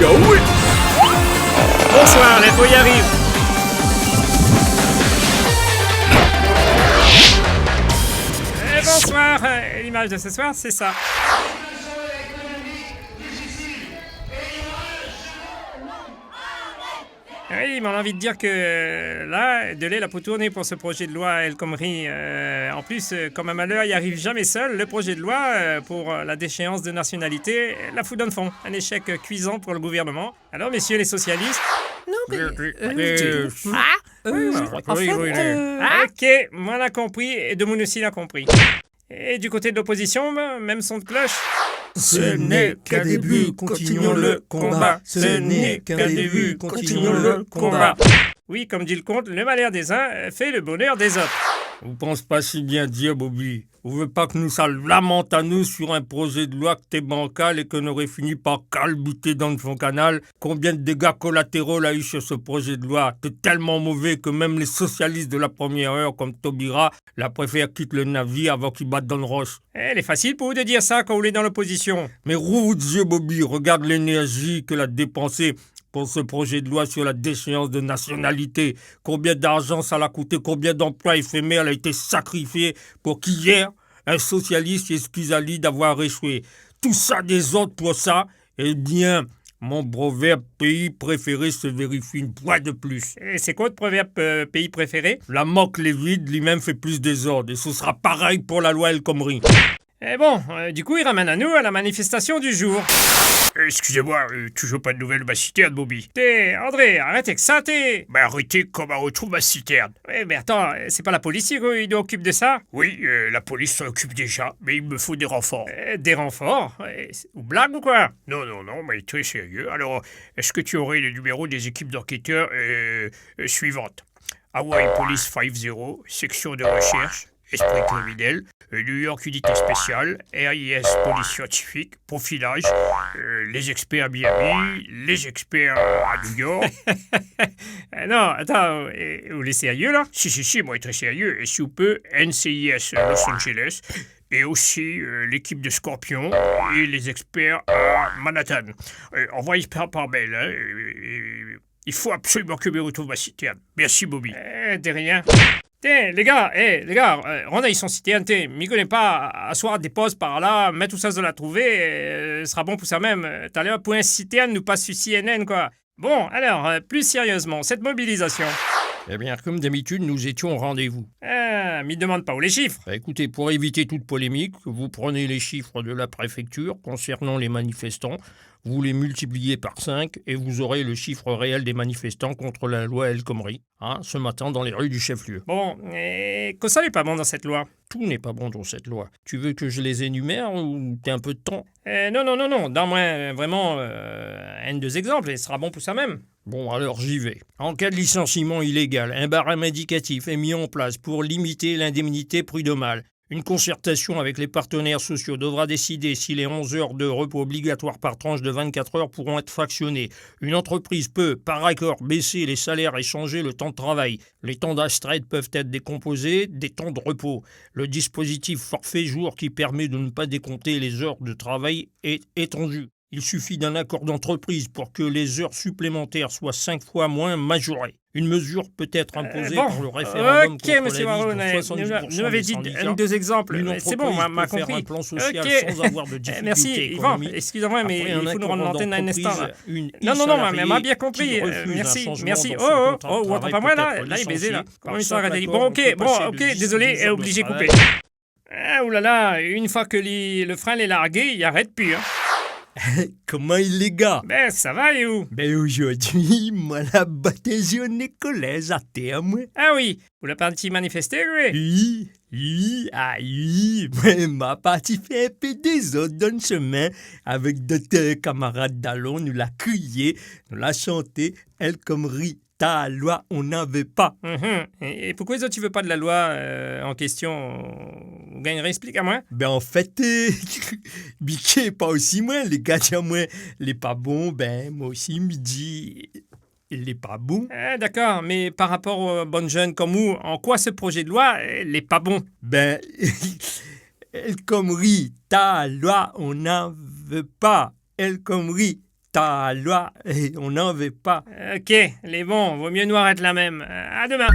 Ciao. Bonsoir, l'info y arrive. Bonsoir, l'image de ce soir, c'est ça. Oui, mais on a envie de dire que là, de lait, pour tourner pour ce projet de loi El Khomri. En plus, comme un malheur, il arrive jamais seul. Le projet de loi pour la déchéance de nationalité la fout dans le fond. Un échec cuisant pour le gouvernement. Alors, messieurs les socialistes. Non, mais... Ok, moi l'a compris et Demoun aussi l'a compris. Et du côté de l'opposition, même son de cloche. Ce n'est qu'un début, continuons le combat. Ce n'est qu'un début, continuons le combat. Oui, comme dit le conte, le malheur des uns fait le bonheur des autres. Vous pensez pas si bien dire, Bobby. Vous voulez pas que nous ça lamente à nous sur un projet de loi que t'es bancal et qu'on aurait fini par calbuter dans le fond canal? Combien de dégâts collatéraux l'a eu sur ce projet de loi? T'es tellement mauvais que même les socialistes de la première heure, comme Taubira, la préfèrent quitter le navire avant qu'ils battent dans le roche. Elle est facile pour vous de dire ça quand vous êtes dans l'opposition. Mais rouvre Dieu, Bobby, regarde l'énergie qu'elle a dépensée pour ce projet de loi sur la déchéance de nationalité. Combien d'argent ça l'a coûté, combien d'emplois éphémères a été sacrifié pour qu'hier, un socialiste excuse Ali d'avoir échoué. Tout ça des autres pour ça, eh bien, mon proverbe pays préféré se vérifie une fois de plus. Et c'est quoi votre proverbe pays préféré? La moque les vides, lui-même fait plus désordre, et ce sera pareil pour la loi El Khomri. Et bon, du coup, il ramène à nous à la manifestation du jour. Excusez-moi, toujours pas de nouvelles de ma citerne, Bobby. André, arrêtez que ça, Bah arrêtez comment on retrouve ma citerne. Oui, mais attends, c'est pas la police qui s'occupe de ça? Oui, la police s'en occupe déjà, mais il me faut des renforts. Des renforts? Ou blague ou quoi? Non, mais très sérieux. Alors, est-ce que tu aurais les numéros des équipes d'enquêteurs suivantes? Hawaii Police 50, section de recherche, esprit criminel, New York Unité spéciale, RIS Police scientifique, profilage, les experts à Miami, les experts à New York. Non, attends, vous êtes sérieux là? Si, moi très sérieux. Et si vous peut, NCIS Los Angeles, et aussi l'équipe de Scorpion et les experts à Manhattan. Envoyez par mail, hein. Il faut absolument que me retrouve ma citerne. Merci, Bobby. De rien. Les gars, rendez son citerne, m'y connais pas, asseoir des postes par là, mettre tout ça de la trouver, sera bon pour ça même. T'as l'air pour un citerne, nous passe sur CNN, quoi. Bon, alors, plus sérieusement, cette mobilisation. Eh bien, comme d'habitude, nous étions au rendez-vous. M'y demande pas où les chiffres. Écoutez, pour éviter toute polémique, vous prenez les chiffres de la préfecture concernant les manifestants, vous les multipliez par 5 et vous aurez le chiffre réel des manifestants contre la loi El Khomri, ce matin dans les rues du chef-lieu. Bon, que ça n'est pas bon dans cette loi? Tout n'est pas bon dans cette loi. Tu veux que je les énumère ou t'as un peu de temps? Non, donne-moi vraiment un deux exemples et ce sera bon pour ça même. Bon, alors j'y vais. En cas de licenciement illégal, un barème indicatif est mis en place pour limiter l'indemnité prud'homale. Une concertation avec les partenaires sociaux devra décider si les 11 heures de repos obligatoires par tranche de 24 heures pourront être fractionnées. Une entreprise peut, par accord, baisser les salaires et changer le temps de travail. Les temps d'astreinte peuvent être décomposés des temps de repos. Le dispositif forfait jour qui permet de ne pas décompter les heures de travail est étendu. Il suffit d'un accord d'entreprise pour que les heures supplémentaires soient 5 fois moins majorées. Une mesure peut être imposée par le référendum ok, contre monsieur la vie Maroun, pour 70% vous m'avez dit deux exemples. C'est bon, m'a compris. Faire un plan social sans avoir de difficultés merci, Yvan, économiques. excusez-moi, mais Après il faut nous rendre l'antenne un instant. Non, mais m'a bien compris. Merci. Oh, vous entendez pas moi là? Là, il baisait là. Comment il s'arrête? Bon, ok, désolé, obligé de couper. Ah, oulala, une fois que le frein est largué, il arrête plus, Comment il les gars? Ben, ça va, et où? Ben aujourd'hui, moi la baptisation est collège à terme. Ah oui, vous l'avez parti manifester, oui? Oui, mais ma partie fait un peu désordre dans le chemin avec d'autres camarades d'allons, nous l'a crié, nous l'a chanté, El Khomri. Ta loi, on n'avait pas. Et pourquoi tu veux pas de la loi en question? Vous gagnerez, explique à moi. Ben en fait, Biquet pas aussi moi, les gars tiens moi, les pas bons, ben moi aussi midi, il est pas bon. Ah, d'accord, mais par rapport aux bonnes jeunes comme vous, en quoi ce projet de loi n'est pas bon? Ben, El Khomri, ta loi, on n'en veut pas. El Khomri, ta loi, et on n'en veut pas. Ok, les bons, vaut mieux noir être la même. À demain.